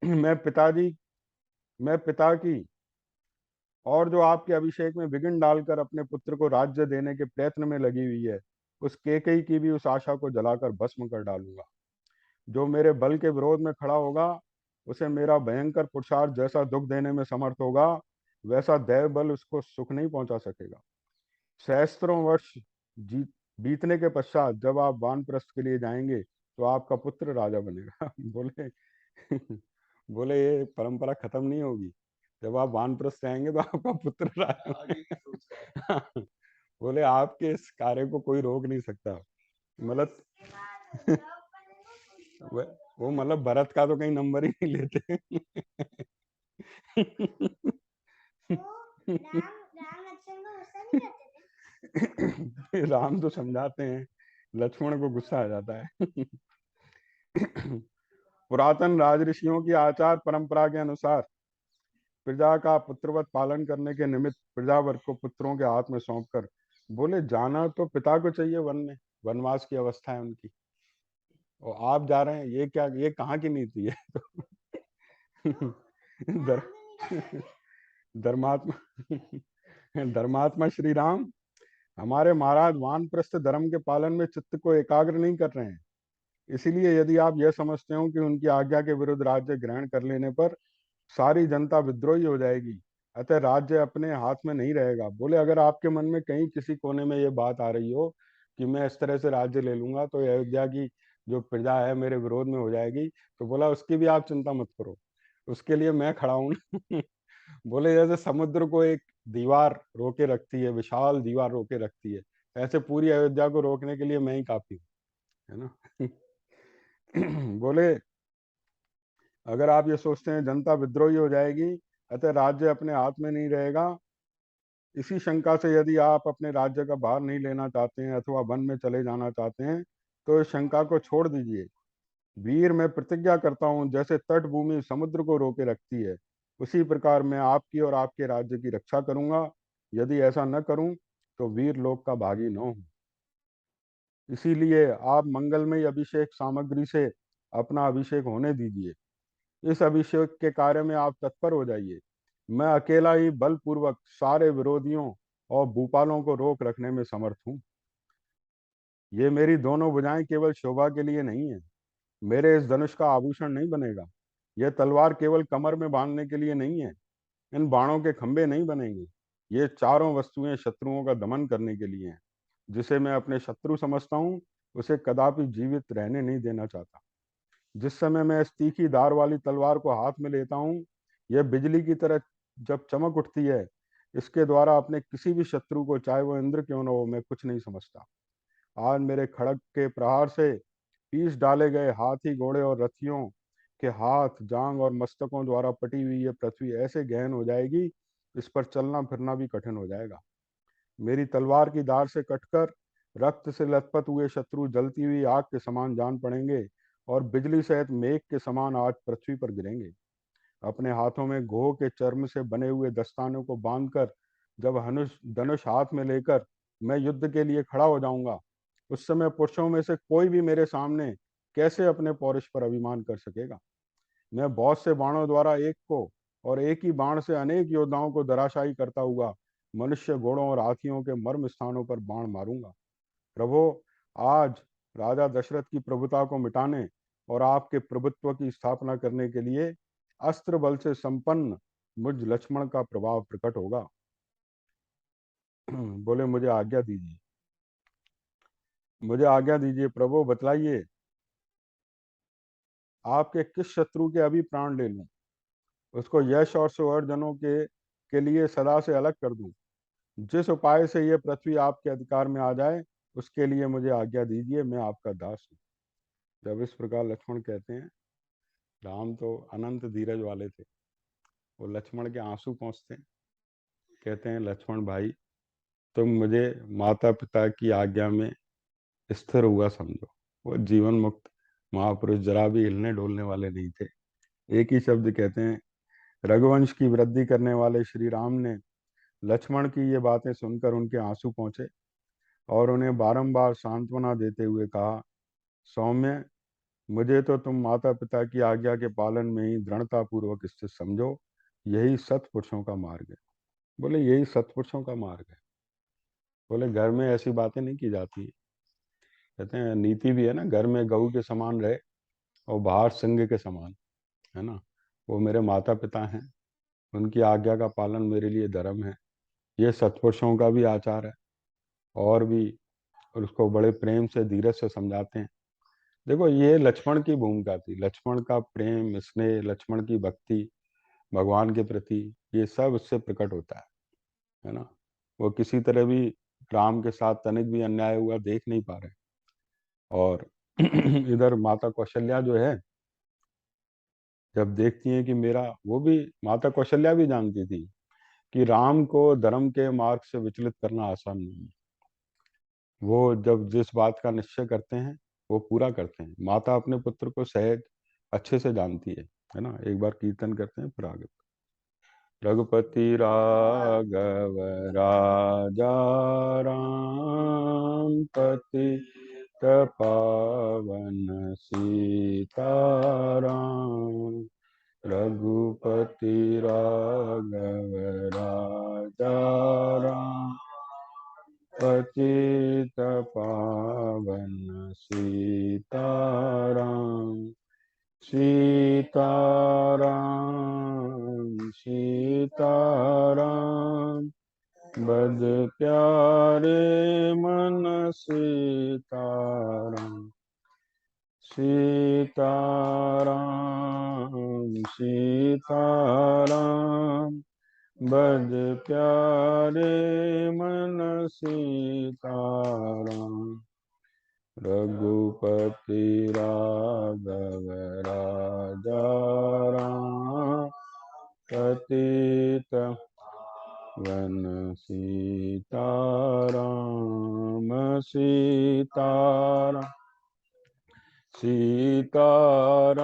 मैं मैं पिता की और जो आपके अभिषेक में विघ्न डालकर अपने पुत्र को राज्य देने के प्रयत्न में लगी हुई है, उस केकई की भी उस आशा को जलाकर भस्म कर डालूंगा। जो मेरे बल के विरोध में खड़ा होगा, उसे मेरा भयंकर पुरुषार्थ जैसा दुख देने में समर्थ होगा, वैसा दैव बल उसको सुख नहीं पहुंचा सकेगा। सहस्त्रों वर्ष जीत बीतने के पश्चात जब आप वानप्रस्थ के लिए जाएंगे, तो आपका पुत्र राजा बनेगा। बोले, बोले ये परंपरा खत्म नहीं होगी। जब आप वानप्रस्थ जाएंगे तो आपका पुत्र राजा बनेगा। बोले, आपके इस कार्य को कोई रोक नहीं सकता। मतलब वो मतलब भरत का तो कहीं नंबर ही नहीं लेते। राम तो समझाते हैं, लक्ष्मण को गुस्सा आ जाता है। पुरातन राजऋषियों की आचार परंपरा के अनुसार प्रजा का पुत्रवत पालन करने के निमित्त प्रजा वर्ग को पुत्रों के हाथ में सौंपकर, बोले जाना तो पिता को चाहिए वन में, वनवास की अवस्था है उनकी, और आप जा रहे हैं, ये क्या, ये कहाँ की नीति है। धर, धर्मात्मा धर्मात्मा श्री राम हमारे महाराज वानप्रस्थ धर्म के पालन में चित्त को एकाग्र नहीं कर रहे हैं। इसीलिए यदि आप यह समझते हो कि उनकी आज्ञा के विरुद्ध राज्य ग्रहण कर लेने पर सारी जनता विद्रोही हो जाएगी, अतः राज्य अपने हाथ में नहीं रहेगा। बोले, अगर आपके मन में कहीं किसी कोने में ये बात आ रही हो कि मैं इस तरह से राज्य ले लूंगा तो अयोध्या की जो प्रजा है मेरे विरोध में हो जाएगी, तो बोला उसकी भी आप चिंता मत करो, उसके लिए मैं खड़ा हूं। बोले, जैसे समुद्र को एक दीवार रोके रखती है, विशाल दीवार रोके रखती है, ऐसे पूरी अयोध्या को रोकने के लिए मैं ही काफी हूँ, है ना। बोले, अगर आप ये सोचते हैं जनता विद्रोही हो जाएगी अतः राज्य अपने हाथ में नहीं रहेगा, इसी शंका से यदि आप अपने राज्य का भार नहीं लेना चाहते हैं अथवा वन में चले जाना चाहते हैं, तो इस शंका को छोड़ दीजिए। वीर, मैं प्रतिज्ञा करता हूँ, जैसे तटभूमि समुद्र को रोके रखती है, उसी प्रकार मैं आपकी और आपके राज्य की रक्षा करूंगा। यदि ऐसा न करूं तो वीर लोक का भागी न हूं। इसीलिए आप मंगलमय अभिषेक सामग्री से अपना अभिषेक होने दीजिए। इस अभिषेक के कार्य में आप तत्पर हो जाइए। मैं अकेला ही बलपूर्वक सारे विरोधियों और भूपालों को रोक रखने में समर्थ हूँ। ये मेरी दोनों भुजाएं केवल शोभा के लिए नहीं है, मेरे इस धनुष का आभूषण नहीं बनेगा। यह तलवार केवल कमर में बांधने के लिए नहीं है, इन बाणों के खंभे नहीं बनेंगे। ये चारों वस्तुएं शत्रुओं का दमन करने के लिए हैं। जिसे मैं अपने शत्रु समझता हूँ, उसे कदापि जीवित रहने नहीं देना चाहता। जिस समय मैं इस तीखी धार वाली तलवार को हाथ में लेता हूँ, यह बिजली की तरह जब चमक उठती है, इसके द्वारा अपने किसी भी शत्रु को, चाहे वो इंद्र क्यों न हो, मैं कुछ नहीं समझता। आज मेरे खड़ग के प्रहार से पीस डाले गए हाथी, घोड़े और रथियों के हाथ, जांग और मस्तकों द्वारा पटी हुई ये पृथ्वी ऐसे गहन हो जाएगी, इस पर चलना फिरना भी कठिन हो जाएगा। मेरी तलवार की धार से कटकर रक्त से लथपथ हुए शत्रु जलती हुई आग के समान जान पड़ेंगे और बिजली सहित मेघ के समान आज पृथ्वी पर गिरेंगे। अपने हाथों में गोह के चर्म से बने हुए दस्तानों को बांधकर जब हनुष धनुष हाथ में लेकर मैं युद्ध के लिए खड़ा हो जाऊंगा, उस समय पुरुषों में से कोई भी मेरे सामने कैसे अपने पौरुष पर अभिमान कर सकेगा। मैं बहुत से बाणों द्वारा एक को और एक ही बाण से अनेक योद्धाओं को धराशायी करता हुआ मनुष्य, घोड़ों और हाथियों के मर्म स्थानों पर बाण मारूंगा। प्रभो, आज राजा दशरथ की प्रभुता को मिटाने और आपके प्रभुत्व की स्थापना करने के लिए अस्त्र बल से संपन्न मुझ लक्ष्मण का प्रभाव प्रकट होगा। बोले, मुझे आज्ञा दीजिए, मुझे आज्ञा दीजिए प्रभु, बतलाइए आपके किस शत्रु के अभी प्राण ले लूं, उसको यश और सुवर्धनों के लिए सदा से अलग कर दूं। जिस उपाय से यह पृथ्वी आपके अधिकार में आ जाए, उसके लिए मुझे आज्ञा दीजिए, मैं आपका दास हूँ। जब इस प्रकार लक्ष्मण कहते हैं, राम तो अनंत धीरज वाले थे, वो लक्ष्मण के आंसू पहुंचते हैं। कहते हैं, लक्ष्मण भाई, तुम मुझे माता पिता की आज्ञा में स्थिर हुआ समझो। वो जीवन मुक्त महापुरुष जरा भी हिलने डोलने वाले नहीं थे। एक ही शब्द कहते हैं। रघुवंश की वृद्धि करने वाले श्री राम ने लक्ष्मण की ये बातें सुनकर उनके आंसू पहुंचे और उन्हें बारंबार सांत्वना देते हुए कहा, सौम्य, मुझे तो तुम माता पिता की आज्ञा के पालन में ही दृढ़ता पूर्वक स्थित समझो। यही सत्पुरुषों का मार्ग है। बोले, यही सत्पुरुषों का मार्ग है। बोले, घर में ऐसी बातें नहीं की जाती। कहते हैं, नीति भी है ना, घर में गऊ के समान रहे और बाहर सिंह के समान, है ना। वो मेरे माता पिता हैं, उनकी आज्ञा का पालन मेरे लिए धर्म है। ये सत्पुरुषों का भी आचार है। और भी, और उसको बड़े प्रेम से धीरज से समझाते हैं। देखो, ये लक्ष्मण की भूमिका थी। लक्ष्मण का प्रेम, स्नेह, लक्ष्मण की भक्ति भगवान के प्रति, ये सब उससे प्रकट होता है ना। वो किसी तरह भी राम के साथ तनिक भी अन्याय हुआ देख नहीं पा रहे। और इधर माता कौशल्या जो है, जब देखती हैं कि मेरा, वो भी, माता कौशल्या भी जानती थी कि राम को धर्म के मार्ग से विचलित करना आसान नहीं है। वो जब जिस बात का निश्चय करते हैं, वो पूरा करते हैं। माता अपने पुत्र को सहज अच्छे से जानती है ना। एक बार कीर्तन करते हैं, फिर आगे। रघुपति राघव राजा राम, पतित पावन सीताराम। रघुपति राघव राजा राम, पतित पावन सीताराम। सीताराम सीताराम, बद प्यारे मन सीताराम। सीताराम सीताराम, बद प्यारे मन सीताराम। रघुपति राघव राजा राम, पतित वन सीताराम। सीताराम सीताराम,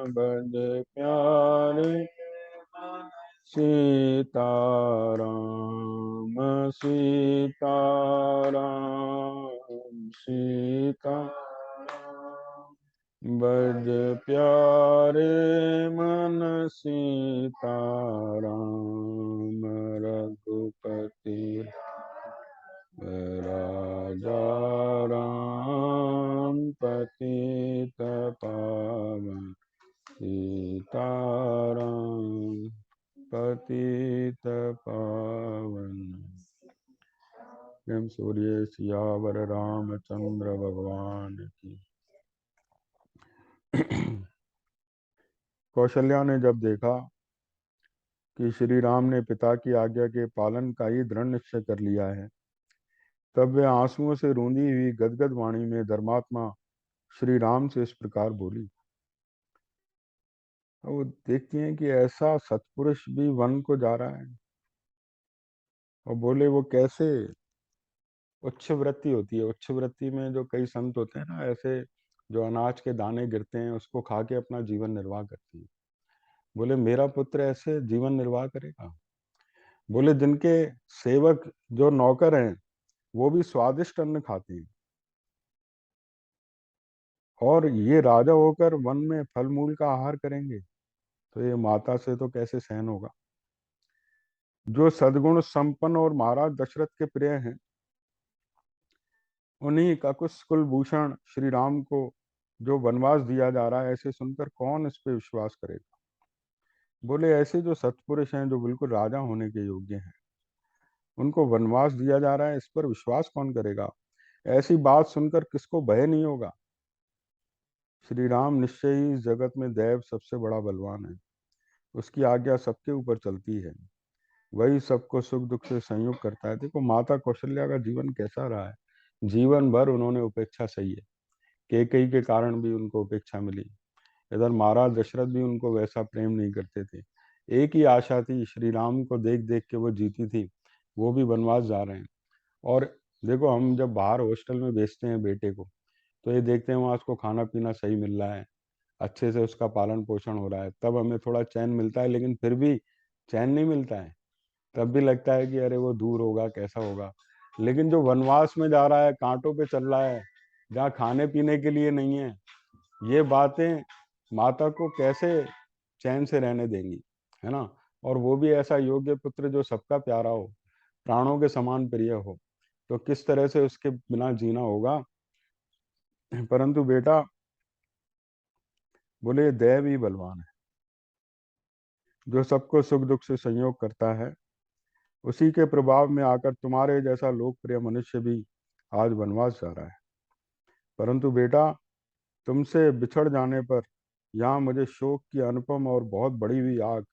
बद प्यारे सीताराम। सीताराम सीता, बद प्यारे मन सीताराम। रघुपति राजा राम, पतित पावन सीताराम। पतित पावन। प्रेम सूर्य सियावर रामचंद्र भगवान की। कौशल्या ने जब देखा कि श्री राम ने पिता की आज्ञा के पालन का ही दृढ़ निश्चय कर लिया है, तब वे आंसुओं से रूंधी हुई गदगद वाणी में धर्मात्मा श्री राम से इस प्रकार बोली। अब वो देखती हैं कि ऐसा सत्पुरुष भी वन को जा रहा है। और बोले, वो कैसे? उच्च वृत्ति होती है। उच्च वृत्ति में जो कई संत होते हैं ना, ऐसे जो अनाज के दाने गिरते हैं उसको खा के अपना जीवन निर्वाह करती है। बोले मेरा पुत्र ऐसे जीवन निर्वाह करेगा? बोले जिनके सेवक जो नौकर हैं वो भी स्वादिष्ट अन्न खाते हैं, और ये राजा होकर वन में फल मूल का आहार करेंगे, तो ये माता से तो कैसे सहन होगा। जो सद्गुण संपन्न और महाराज दशरथ के प्रिय हैं, उन्हीं ककुस कुलभूषण श्री राम को जो वनवास दिया जा रहा है, ऐसे सुनकर कौन इस पे विश्वास करेगा। बोले ऐसे जो सत्पुरुष हैं, जो बिल्कुल राजा होने के योग्य हैं, उनको वनवास दिया जा रहा है, इस पर विश्वास कौन करेगा। ऐसी बात सुनकर किसको भय नहीं होगा। श्री राम निश्चय ही इस जगत में दैव सबसे बड़ा बलवान है। उसकी आज्ञा सबके ऊपर चलती है, वही सबको सुख दुख से संयोग करता है। देखो माता कौशल्या का जीवन कैसा रहा है। जीवन भर उन्होंने उपेक्षा सही है। कैकेयी के कारण भी उनको उपेक्षा मिली। इधर महाराज दशरथ भी उनको वैसा प्रेम नहीं करते थे। एक ही आशा थी, श्री राम को देख देख के वो जीती थी, वो भी वनवास जा रहे हैं। और देखो हम जब बाहर हॉस्टल में भेजते हैं बेटे को, तो ये देखते हैं वहाँ उसको खाना पीना सही मिल रहा है, अच्छे से उसका पालन पोषण हो रहा है, तब हमें थोड़ा चैन मिलता है। लेकिन फिर भी चैन नहीं मिलता है, तब भी लगता है कि अरे वो दूर होगा, कैसा होगा। लेकिन जो वनवास में जा रहा है, कांटों पे चल रहा है, जहाँ खाने पीने के लिए नहीं है, ये बातें माता को कैसे चैन से रहने देंगी, है ना। और वो भी ऐसा योग्य पुत्र जो सबका प्यारा हो, प्राणों के समान प्रिय हो, तो किस तरह से उसके बिना जीना होगा। परंतु बेटा, बोले ये दैव ही बलवान है, जो सबको सुख दुख से संयोग करता है। उसी के प्रभाव में आकर तुम्हारे जैसा लोकप्रिय मनुष्य भी आज वनवास जा रहा है। परंतु बेटा, तुमसे बिछड़ जाने पर यहाँ मुझे शोक की अनुपम और बहुत बड़ी हुई आग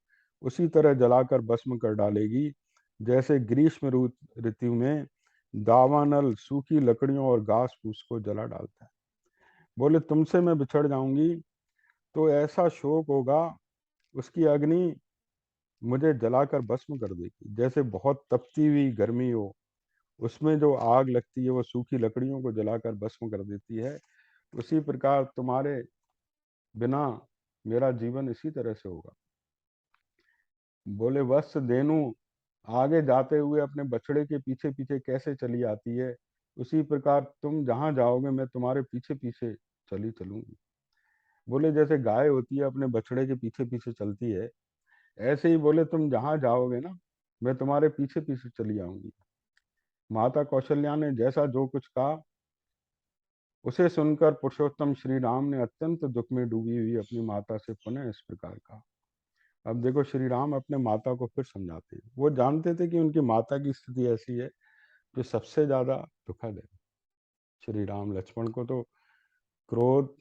उसी तरह जलाकर भस्म कर डालेगी, जैसे ग्रीष्म ऋतु में दावानल सूखी लकड़ियों और घास फूस को जला डालता है। बोले तुमसे मैं बिछड़ जाऊंगी तो ऐसा शोक होगा, उसकी अग्नि मुझे जलाकर भस्म कर देगी। जैसे बहुत तपती हुई गर्मी हो, उसमें जो आग लगती है वो सूखी लकड़ियों को जलाकर भस्म कर देती है, उसी प्रकार तुम्हारे बिना मेरा जीवन इसी तरह से होगा। बोले वत्स देनु आगे जाते हुए अपने बछड़े के पीछे पीछे कैसे चली आती है, उसी प्रकार तुम जहां जाओगे मैं तुम्हारे पीछे पीछे चली चलूंगी। बोले जैसे गाय होती है अपने बछड़े के पीछे पीछे चलती है, ऐसे ही बोले तुम जहां जाओगे ना, मैं तुम्हारे पीछे पीछे चली आऊंगी। माता कौशल्या ने जैसा जो कुछ कहा, उसे सुनकर पुरुषोत्तम श्री राम ने अत्यंत दुख में डूबी हुई अपनी माता से पुनः इस प्रकार कहा। अब देखो श्री राम अपने माता को फिर समझाते हैं। वो जानते थे कि उनकी माता की स्थिति ऐसी है जो सबसे ज्यादा दुखद है। श्री राम लक्ष्मण को तो क्रोध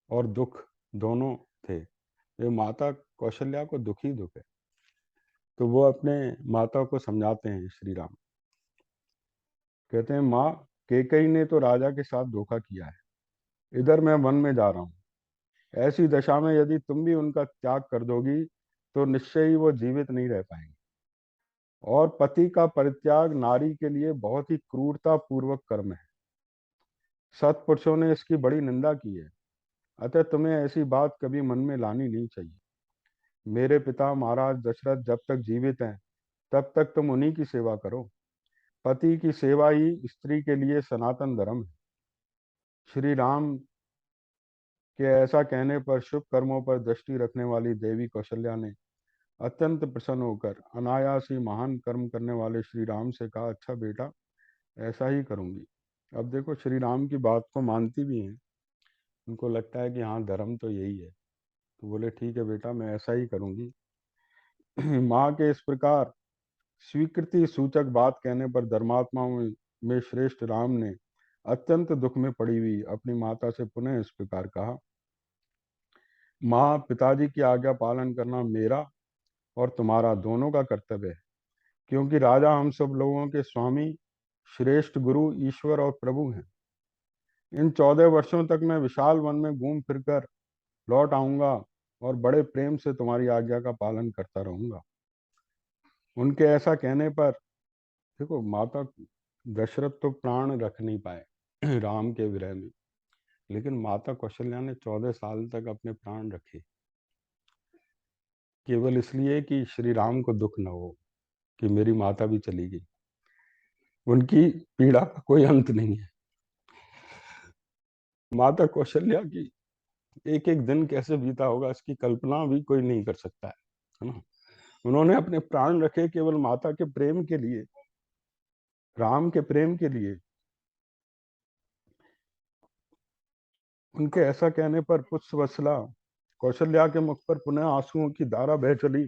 और दुख दोनों थे, ये माता कौशल्या को दुख ही दुख है। तो वो अपने माता को समझाते हैं। श्री राम कहते हैं, माँ, कैकेयी ने तो राजा के साथ धोखा किया है, इधर मैं वन में जा रहा हूँ। ऐसी दशा में यदि तुम भी उनका त्याग कर दोगी तो निश्चय ही वो जीवित नहीं रह पाएंगे। और पति का परित्याग नारी के लिए बहुत ही क्रूरता पूर्वक कर्म है। सत्पुरुषों ने इसकी बड़ी निंदा की है, अतः तुम्हें ऐसी बात कभी मन में लानी नहीं चाहिए। मेरे पिता महाराज दशरथ जब तक जीवित हैं, तब तक तुम उन्हीं की सेवा करो। पति की सेवा ही स्त्री के लिए सनातन धर्म है। श्री राम के ऐसा कहने पर शुभ कर्मों पर दृष्टि रखने वाली देवी कौशल्या ने अत्यंत प्रसन्न होकर अनायास ही महान कर्म करने वाले श्री राम से कहा, अच्छा बेटा, ऐसा ही करूंगी। अब देखो श्री राम की बात को मानती भी हैं, उनको लगता है कि हाँ धर्म तो यही है। तो बोले ठीक है बेटा, मैं ऐसा ही करूंगी। माँ के इस प्रकार स्वीकृति सूचक बात कहने पर धर्मात्माओं में श्रेष्ठ राम ने अत्यंत दुख में पड़ी हुई अपनी माता से पुनः इस प्रकार कहा, माँ, पिताजी की आज्ञा पालन करना मेरा और तुम्हारा दोनों का कर्तव्य है, क्योंकि राजा हम सब लोगों के स्वामी, श्रेष्ठ गुरु, ईश्वर और प्रभु हैं। इन 14 वर्षों तक मैं विशाल वन में घूम फिरकर लौट आऊंगा और बड़े प्रेम से तुम्हारी आज्ञा का पालन करता रहूंगा। उनके ऐसा कहने पर देखो माता दशरथ तो प्राण रख नहीं पाए राम के विरह में, लेकिन माता कौशल्या ने 14 साल तक अपने प्राण रखे, केवल इसलिए कि श्री राम को दुख न हो कि मेरी माता भी चली गई। उनकी पीड़ा का कोई अंत नहीं है। माता कौशल्या की एक एक दिन कैसे बीता होगा इसकी कल्पना भी कोई नहीं कर सकता है ना। उन्होंने अपने प्राण रखे केवल माता के प्रेम के लिए, राम के प्रेम के लिए। उनके ऐसा कहने पर पुष्पवत्सला कौशल्या के मुख पर पुनः आंसुओं की धारा बह चली।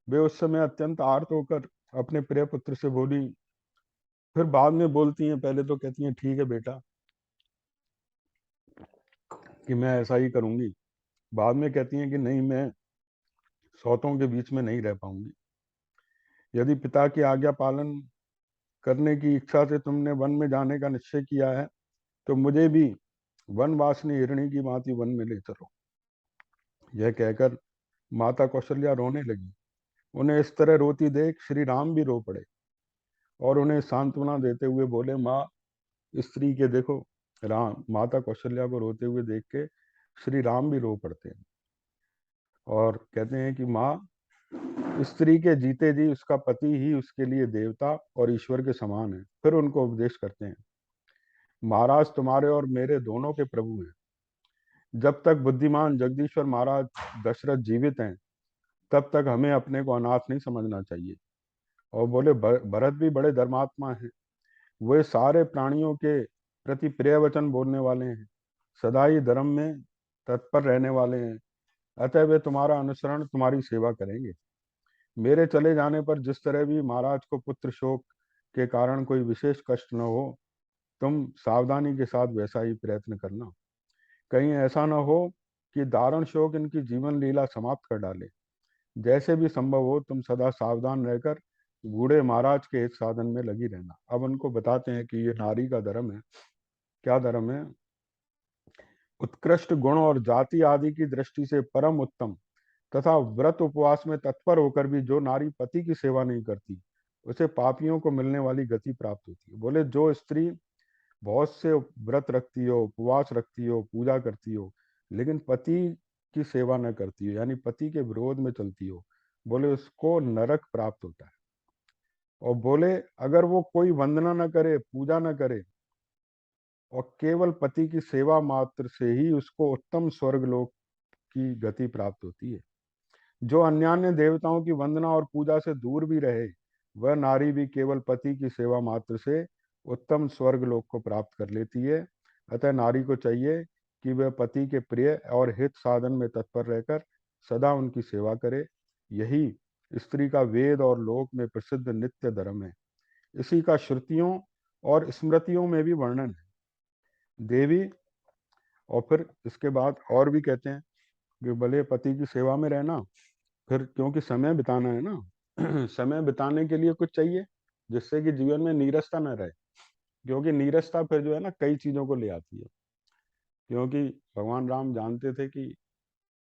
वे उस समय अत्यंत आर्त होकर अपने प्रिय पुत्र से बोली, फिर बाद में बोलती हैं, पहले तो कहती हैं ठीक है बेटा कि मैं ऐसा ही करूंगी, बाद में कहती हैं कि नहीं, मैं सौतों के बीच में नहीं रह पाऊंगी। यदि पिता की आज्ञा पालन करने की इच्छा से तुमने वन में जाने का निश्चय किया है तो मुझे भी वनवासिनी हिरणी की भांति वन में ले चलो। यह कहकर माता कौशल्या रोने लगी। उन्हें इस तरह रोती देख श्री राम भी रो पड़े और उन्हें सांत्वना देते हुए बोले, माँ, स्त्री के देखो, राम माता कौशल्या को रोते हुए देख के श्री राम भी रो पड़ते हैं और कहते हैं कि माँ, स्त्री के जीते जी उसका पति ही उसके लिए देवता और ईश्वर के समान है। फिर उनको उपदेश करते हैं, महाराज तुम्हारे और मेरे दोनों के प्रभु हैं। जब तक बुद्धिमान जगदीश्वर महाराज दशरथ जीवित हैं तब तक हमें अपने को अनाथ नहीं समझना चाहिए। और बोले, भरत भी बड़े धर्मात्मा हैं, वे सारे प्राणियों के प्रति प्रिय वचन बोलने वाले हैं, सदा ही धर्म में तत्पर रहने वाले हैं, अतः वे तुम्हारा अनुसरण, तुम्हारी सेवा करेंगे। मेरे चले जाने पर जिस तरह भी महाराज को पुत्र शोक के कारण कोई विशेष कष्ट न हो, तुम सावधानी के साथ वैसा ही प्रयत्न करना। कहीं ऐसा न हो कि दारुण शोक इनकी जीवन लीला समाप्त कर डाले। जैसे भी संभव हो तुम सदा सावधान रहकर बूढ़े महाराज के हित साधन में लगी रहना। अब उनको बताते हैं कि ये नारी का धर्म है। क्या धर्म है? उत्कृष्ट गुण और जाति आदि की दृष्टि से परम उत्तम तथा व्रत उपवास में तत्पर होकर भी जो नारी पति की सेवा नहीं करती, उसे पापियों को मिलने वाली गति प्राप्त होती है। बोले, जो स्त्री बहुत से व्रत रखती हो, उपवास रखती हो, पूजा करती हो, लेकिन पति की सेवा न करती हो, यानी पति के विरोध में चलती हो, बोले उसको नरक प्राप्त होता है। और बोले, अगर वो कोई वंदना न करे, पूजा न करे और केवल पति की सेवा मात्र से ही उसको उत्तम स्वर्ग लोक की गति प्राप्त होती है। जो अन्यान्य देवताओं की वंदना और पूजा से दूर भी रहे, वह नारी भी केवल पति की सेवा मात्र से उत्तम स्वर्ग लोक को प्राप्त कर लेती है। अतः नारी को चाहिए कि वह पति के प्रिय और हित साधन में तत्पर रहकर सदा उनकी सेवा करे। यही स्त्री का वेद और लोक में प्रसिद्ध नित्य धर्म है। इसी का श्रुतियों और स्मृतियों में भी वर्णन है। देवी, और फिर इसके बाद और भी कहते हैं कि भले पति की सेवा में रहना, फिर क्योंकि समय बिताना है ना समय बिताने के लिए कुछ चाहिए जिससे कि जीवन में नीरसता न रहे, क्योंकि नीरसता फिर जो है ना कई चीजों को ले आती है। क्योंकि भगवान राम जानते थे कि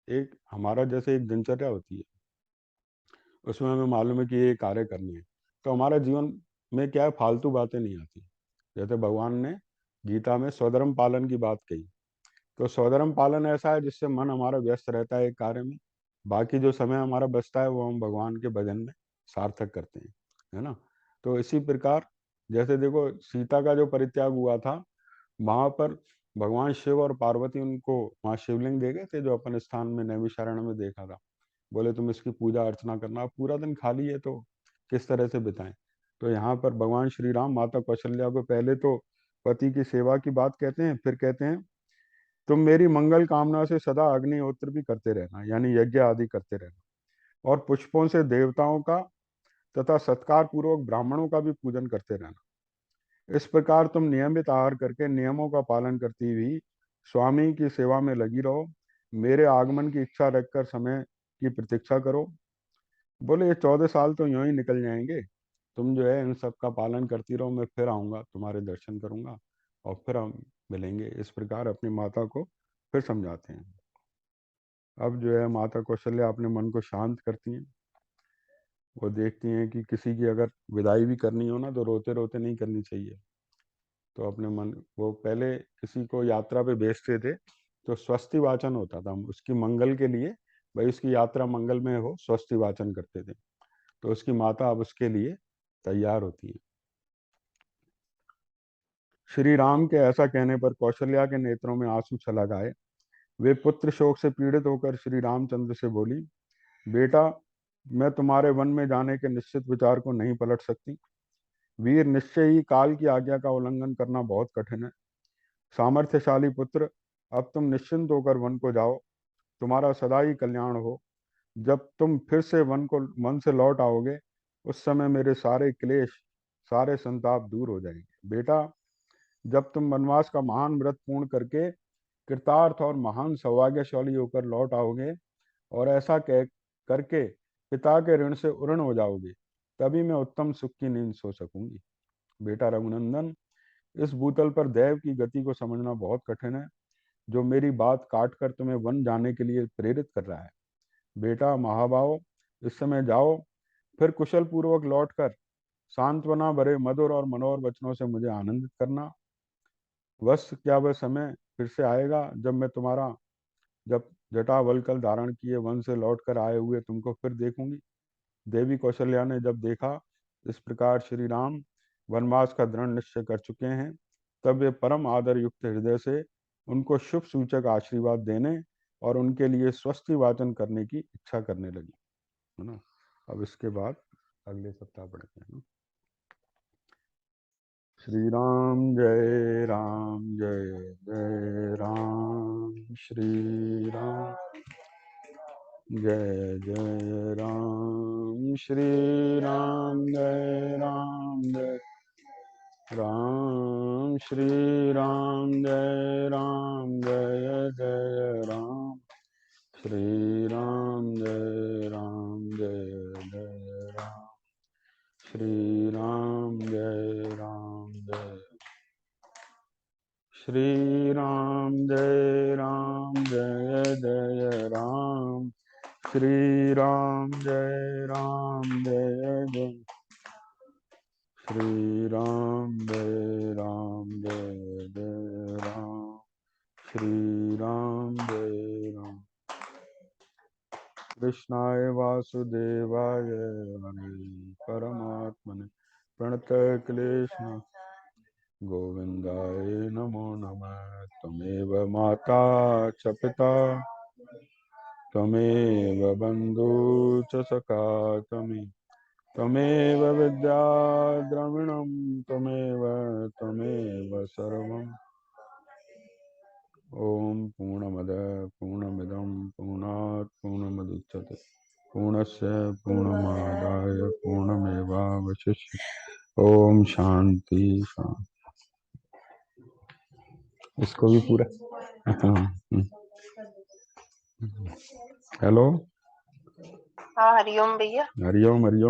एक हमारा जैसे एक दिनचर्या होती है, उसमें हमें मालूम है कि ये कार्य करनी है, तो हमारा जीवन में क्या है, फालतू बातें नहीं आती। जैसे भगवान ने गीता में स्वधर्म पालन की बात कही, तो स्वधर्म पालन ऐसा है जिससे मन हमारा व्यस्त रहता है एक कार्य में, बाकी जो समय हमारा बचता है वो हम भगवान के भजन में सार्थक करते हैं, है ना। तो इसी प्रकार जैसे देखो सीता का जो परित्याग हुआ था, वहां पर भगवान शिव और पार्वती उनको वहां शिवलिंग दे गए थे जो अपन स्थान में नैमिषारण्य में देखा था। बोले तुम इसकी पूजा अर्चना करना, अब पूरा दिन खाली है तो किस तरह से बिताएं। तो यहाँ पर भगवान श्री राम माता कौशल्या को पहले तो पति की सेवा की बात कहते हैं, फिर कहते हैं तुम मेरी मंगल कामना से सदा अग्निहोत्र भी करते रहना, यानी यज्ञ आदि करते रहना, और पुष्पों से देवताओं का तथा सत्कार पूर्वक ब्राह्मणों का भी पूजन करते रहना। इस प्रकार तुम नियमित आहार करके नियमों का पालन करती हुई स्वामी की सेवा में लगी रहो। मेरे आगमन की इच्छा रखकर समय की प्रतीक्षा करो। बोले, ये 14 साल तो यूं ही निकल जाएंगे, तुम जो है इन सब का पालन करती रहो, मैं फिर आऊंगा, तुम्हारे दर्शन करूंगा और फिर हम मिलेंगे। इस प्रकार अपनी माता को फिर समझाते हैं। अब जो है माता कौशल्या अपने मन को शांत करती हैं। वो देखती हैं कि किसी की अगर विदाई भी करनी हो ना तो रोते रोते नहीं करनी चाहिए। तो अपने मन, वो पहले किसी को यात्रा पे भेजते थे तो स्वस्ति वाचन होता था उसकी मंगल के लिए, भाई उसकी यात्रा मंगल में हो, स्वस्ति वाचन करते थे। तो उसकी माता अब उसके लिए तैयार होती है। श्री राम के ऐसा कहने पर कौशल्या के नेत्रों में आंसू छलक आए। वे पुत्र शोक से पीड़ित होकर श्री रामचंद्र से बोली, बेटा, मैं तुम्हारे वन में जाने के निश्चित विचार को नहीं पलट सकती। वीर, निश्चय ही काल की आज्ञा का उल्लंघन करना बहुत कठिन है। सामर्थ्यशाली पुत्र, अब तुम निश्चिंत होकर वन को जाओ। तुम्हारा सदा ही कल्याण हो। जब तुम फिर से वन से लौट आओगे, उस समय मेरे सारे क्लेश, सारे संताप दूर हो जाएंगे। बेटा, जब तुम वनवास का महान व्रत पूर्ण करके कृतार्थ और महान सौभाग्यशाली होकर लौट आओगे और ऐसा कह करके पिता के ऋण से उऋण हो जाओगे, तभी मैं उत्तम सुख की नींद सो सकूंगी। बेटा रघुनंदन, इस भूतल पर दैव की गति को समझना बहुत कठिन है, जो मेरी बात काट कर तुम्हें वन जाने के लिए प्रेरित कर रहा है। बेटा महाभाव, इस समय जाओ, फिर कुशल पूर्वक लौट कर सांत्वना भरे मधुर और मनोहर वचनों से मुझे आनंदित करना। वह क्या वह समय फिर से आएगा जब जटावल्कल धारण किए वन से लौट कर आए हुए तुमको फिर देखूंगी। देवी कौशल्या ने जब देखा इस प्रकार श्री राम वनवास का दृढ़ निश्चय कर चुके हैं, तब वे परम आदर युक्त हृदय से उनको शुभ सूचक आशीर्वाद देने और उनके लिए स्वस्ति वाचन करने की इच्छा करने लगी, है ना। अब इसके बाद अगले सप्ताह पढ़ते हैं। श्री राम जय राम जय जय राम, श्री राम जय जय राम, श्री राम जय राम जय राम, श्री राम जय राम जय जय राम, श्री राम जय राम जय जय राम, श्री राम जय राम जय, श्री राम जय राम जय जय राम, श्री राम जय राम जय जय, श्री राम जय राम जय जय राम, श्री राम जय राम। कृष्णाय वासुदेवाय हरे परमात्मने प्रणतः क्लेशनाशाय गोविंदाय नमो नमः। त्वमेव माता च पिता त्वमेव बन्धु च सखा त्वमेव विद्या द्रविणं त्वमेव सर्वम्। ॐ पूर्णमद पूर्णमिदं पूर्णात् पूर्णमुदच्यते पूर्णस्य पूर्णमादाय पूर्णमेवावशिष्यते। ओम शांति शांति। इसको भी पूरा हेलो। हाँ, हरिओम भैया। हरिओम हरिओम।